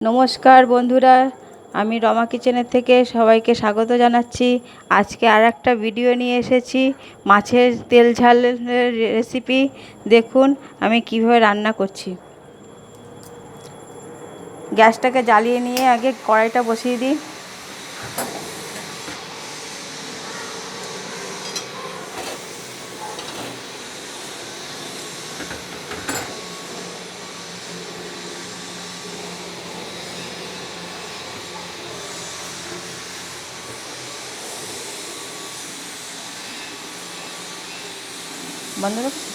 নমস্কার বন্ধুরা, আমি রমা কিচেনের থেকে সবাইকে স্বাগত জানাচ্ছি। আজকে আর একটা ভিডিও নিয়ে এসেছি, মাছের তেল ঝালের রেসিপি। দেখুন আমি কিভাবে রান্না করছি। গ্যাসটাকে জ্বালিয়ে নিয়ে আগে কড়াইটা বসিয়ে দিই। বন্ধ করছি।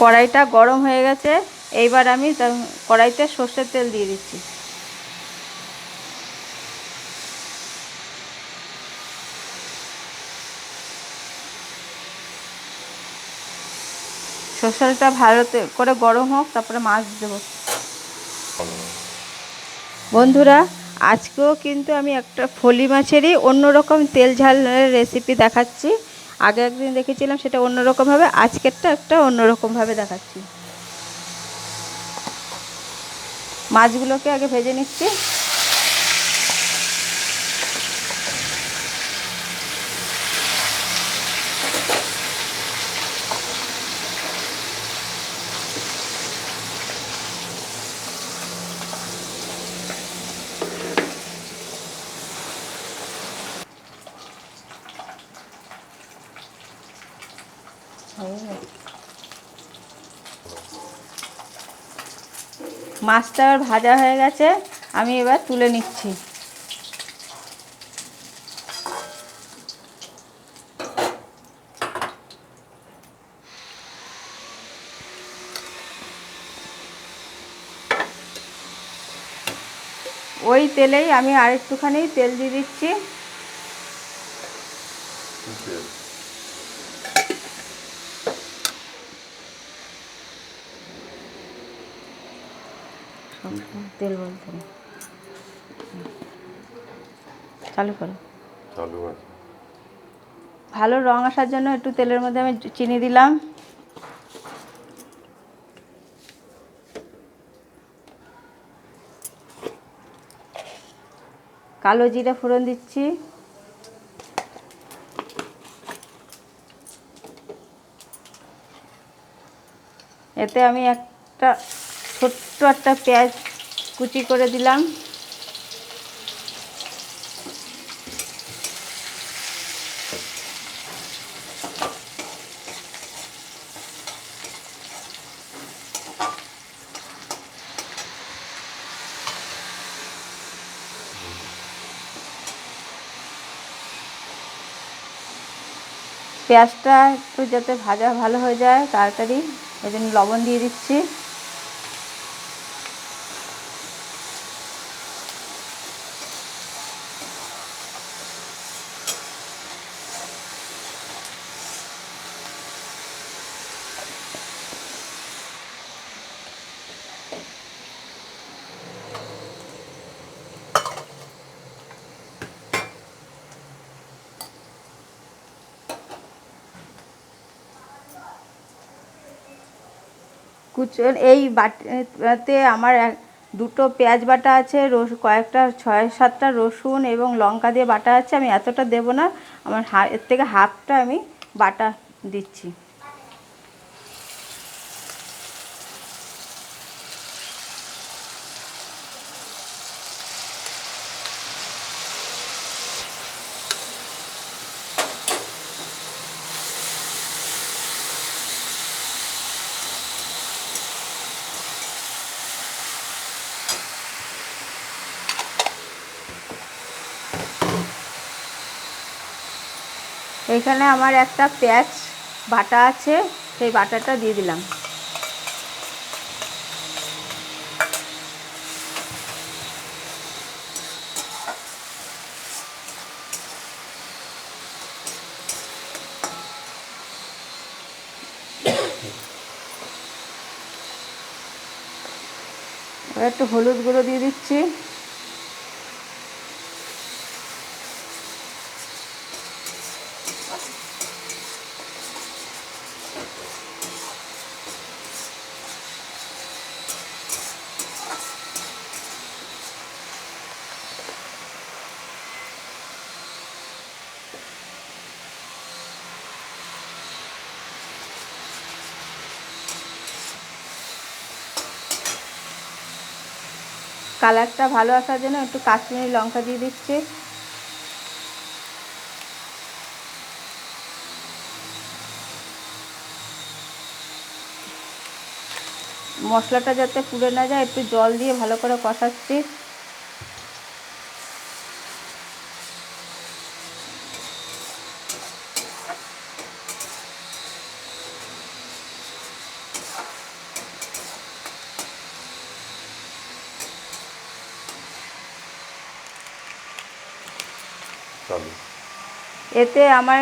কড়াইটা গরম হয়ে গেছে, এইবার আমি কড়াইতে সর্ষের তেল দিয়ে দিচ্ছি। সর্ষেটা ভালো করে গরম হোক, তারপরে মাছ দেবো। বন্ধুরা, আজকেও কিন্তু আমি একটা ফলি মাছেরই অন্যরকম তেল ঝালের রেসিপি দেখাচ্ছি। আগে একদিন দেখেছিলাম, সেটা অন্যরকমভাবে, আজকেরটা একটা অন্যরকমভাবে দেখাচ্ছি। মাছগুলোকে আগে ভেজে নিচ্ছি। মাছটা ভাজা হয়ে গেছে, আমি এবার তুলে নিচ্ছি। ওই তেলেই আমি আরেকটুখানি তেল দিয়ে দিচ্ছি। তেল বলতে চালু করো। ভালো রং আসার জন্য একটু তেলের মধ্যে আমি চিনি দিলাম। কালো জিরে ফোড়ন দিচ্ছি। এতে আমি একটা ছোট্ট একটা পেঁয়াজ কুচি করে দিলাম। পেঁয়াজটা একটু যাতে ভাজা ভালো হয়ে যায় তাড়াতাড়ি, ওই জন্য লবণ দিয়ে দিচ্ছি। এই বাটিতে আমার দুটো পেঁয়াজ বাটা আছে, কয়েকটা 6-7টা রসুন এবং লঙ্কা দিয়ে বাটা আছে। আমি এতটা দেব না, আমার এর থেকে হাফটা আমি বাটা দিচ্ছি। এখানে আমার একটা পেঁয়াজ বাটা আছে, সেই বাটাটা দিয়ে দিলাম। এবার একটু হলুদ গুঁড়ো দিয়ে দিচ্ছি। কালারটা ভালো আসার জন্য একটু কাশ্মীরি লঙ্কা দিয়ে দিচ্ছি। মশলাটা যাতে পুড়ে না যায় একটু জল দিয়ে ভালো করে কষাচ্ছি। এতে আমার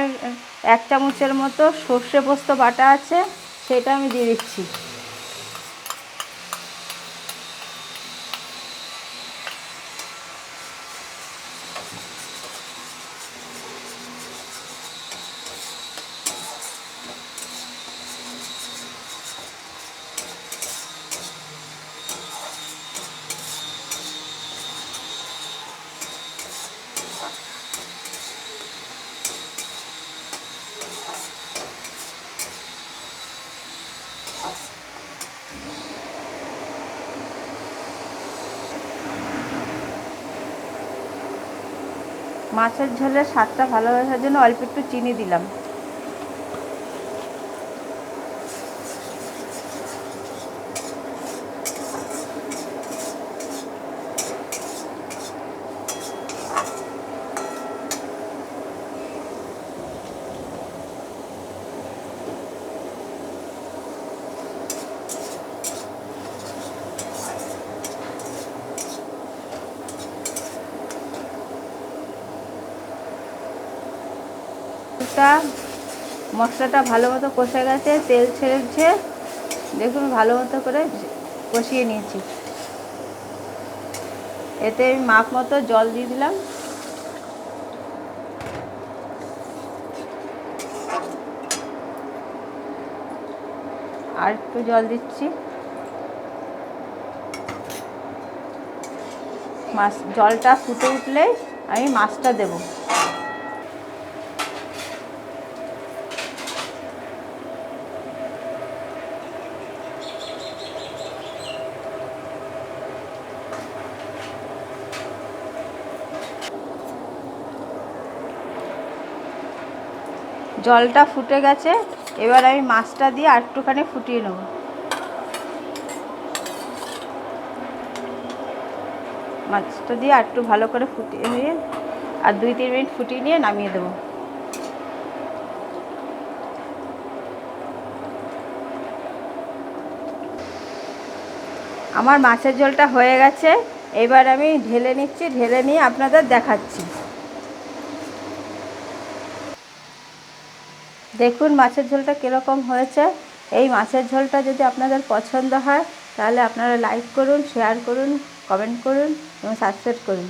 1 চামচের মতো সর্ষে পোস্ত বাটা আছে, সেটা আমি দিয়ে দিচ্ছি। মাছের ঝোলের স্বাদটা ভালো আসার জন্য অল্প একটু চিনি দিলাম। মশলাটা ভালো মতো কষে গেছে, তেল ছেড়েছে, দেখুন ভালো মতো করে কষিয়ে নিয়েছি। এতে আমি মাপ মতো জল দিয়ে দিলাম। আর একটু জল দিচ্ছি। জলটা ফুটে উঠলে আমি মাছটা দেব। জলটা ফুটে গেছে, এবার আমি মাছটা দিয়ে আর একটুখানি ফুটিয়ে নেব। মাছটা দিয়ে আর একটু ভালো করে ফুটিয়ে নিয়ে আর 2-3 মিনিট ফুটিয়ে নিয়ে নামিয়ে দেবো। আমার মাছের ঝোলটা হয়ে গেছে, এবার আমি ঢেলে নিচ্ছি, ঢেলে নিয়ে আপনাদের দেখাচ্ছি। দেখুন মাছের ঝোলটা কীরকম হয়েছে। এই মাছের ঝোলটা যদি আপনাদের পছন্দ হয় তাহলে আপনারা লাইক করুন, শেয়ার করুন, কমেন্ট করুন এবং সাবস্ক্রাইব করুন।